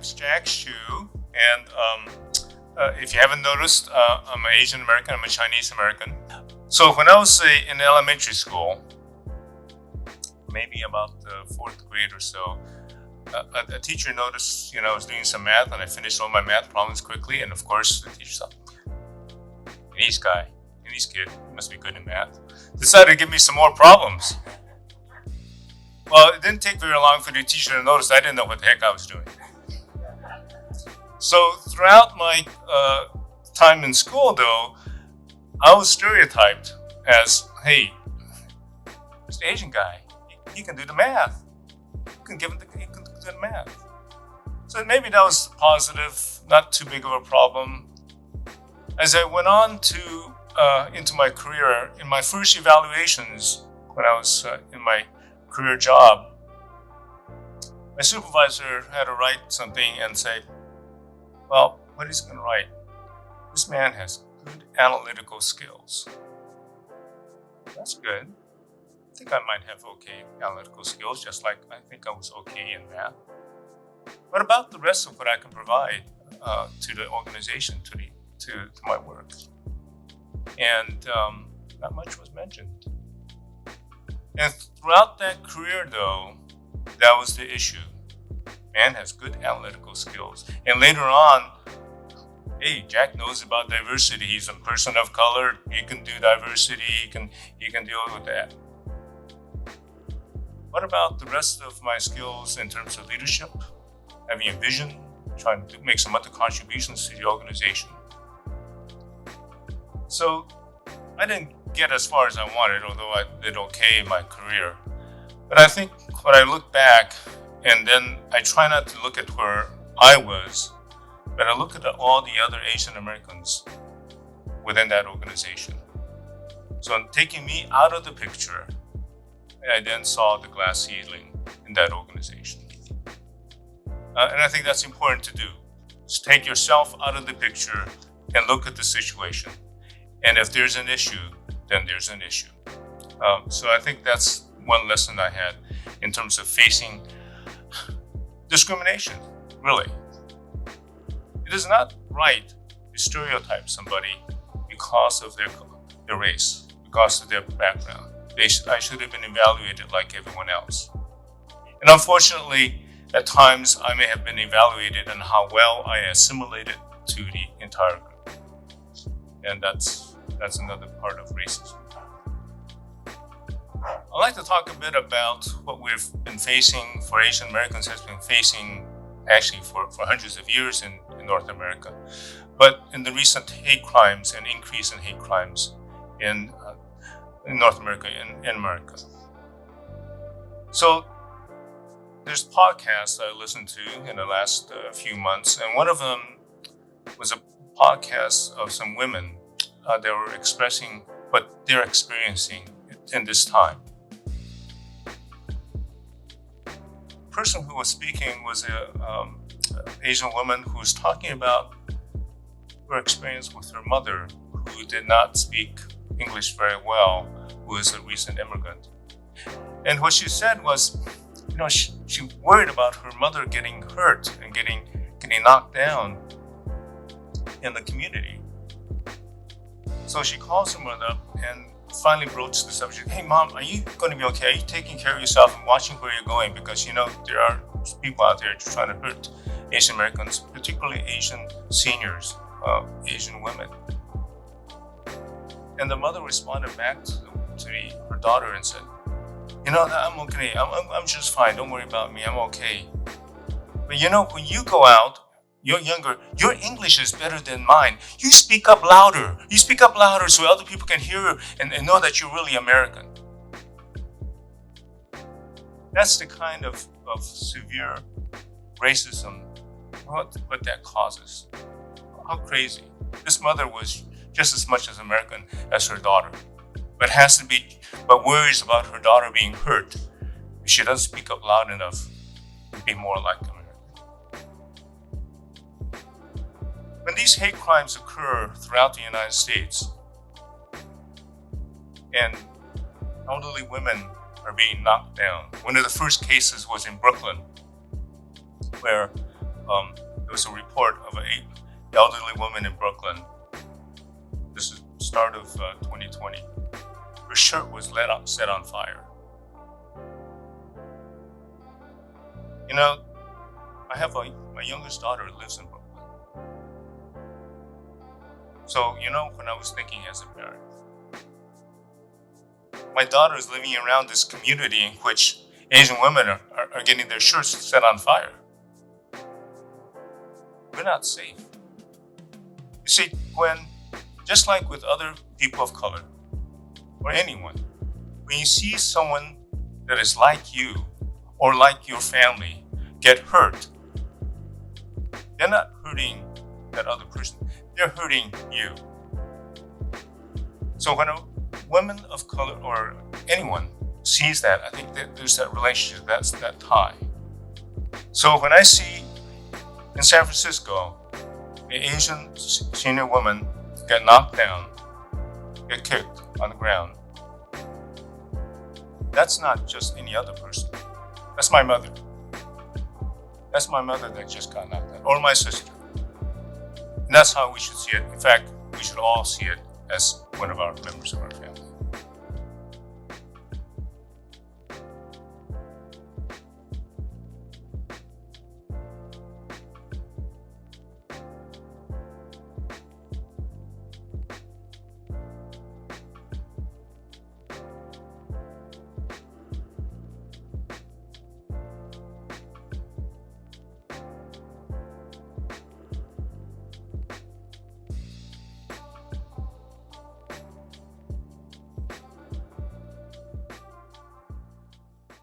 name's Jack Shu, and if you haven't noticed, I'm an Asian American, I'm a Chinese American. So when I was in elementary school, maybe about the fourth grade or so, a teacher noticed, I was doing some math and I finished all my math problems quickly. And of course, the teacher thought, Chinese guy, Chinese kid, he must be good in math. Decided to give me some more problems. Well, it didn't take very long for the teacher to notice I didn't know what the heck I was doing. So throughout my time in school, though, I was stereotyped as, hey, this Asian guy, he can do the math. You can give him he can do the math. So maybe that was positive, not too big of a problem. As I went on into my career, in my first evaluations, when I was in my career job, my supervisor had to write something and say, well, what he's going to write, this man has good analytical skills. That's good. I think I might have okay analytical skills, just like I think I was okay in math. What about the rest of what I can provide to the organization, to my work? And not much was mentioned. And throughout that career, though, that was the issue. Man has good analytical skills. And later on, hey, Jack knows about diversity. He's a person of color. He can do diversity. He can deal with that. What about the rest of my skills in terms of leadership, having a vision, trying to make some other contributions to the organization? So I didn't get as far as I wanted, although I did okay in my career. But I think when I look back, and then I try not to look at where I was, but I look at all the other Asian Americans within that organization. So in taking me out of the picture, I then saw the glass ceiling in that organization. And I think that's important to do. Just take yourself out of the picture and look at the situation. And if there's an issue, then there's an issue. So I think that's one lesson I had in terms of facing discrimination, really. It is not right to stereotype somebody because of their race, because of their background. I should have been evaluated like everyone else. And unfortunately, at times I may have been evaluated on how well I assimilated to the entire group. And that's another part of racism. I'd like to talk a bit about what we've been facing, for Asian Americans has been facing actually for hundreds of years in North America. But in the recent hate crimes and increase in hate crimes in North America, in America. So there's podcasts I listened to in the last few months, and one of them was a podcast of some women that were expressing what they're experiencing in this time. The person who was speaking was an Asian woman who was talking about her experience with her mother, who did not speak English very well, who is a recent immigrant. And what she said was, she worried about her mother getting hurt and getting knocked down in the community. So she calls her mother up and finally broached the subject. Hey, Mom, are you going to be okay? Are you taking care of yourself and watching where you're going? Because, there are people out there trying to hurt Asian Americans, particularly Asian seniors, Asian women. And the mother responded back to her daughter and said, I'm okay. I'm just fine. Don't worry about me. I'm okay. But when you go out, you're younger, your English is better than mine. You speak up louder. You speak up louder so other people can hear and know that you're really American. That's the kind of severe racism, what that causes. How crazy. This mother was just as much as American as her daughter, but worries about her daughter being hurt if she doesn't speak up loud enough to be more like American. When these hate crimes occur throughout the United States, and elderly women are being knocked down. One of the first cases was in Brooklyn, where there was a report of an elderly woman in Brooklyn. This is start of 2020. Her shirt was set on fire. You know, I have my youngest daughter lives in Brooklyn. So, when I was thinking as a parent, my daughter is living around this community in which Asian women are getting their shirts set on fire. We're not safe. You see, just like with other people of color, or anyone, when you see someone that is like you, or like your family, get hurt, they're not hurting that other person, they're hurting you. So when a woman of color or anyone sees that, I think that there's that relationship, that's that tie. So when I see in San Francisco, an Asian senior woman get knocked down, get kicked on the ground, that's not just any other person. That's my mother. That's my mother that just got knocked down, or my sister. And that's how we should see it. In fact, we should all see it as one of our members of our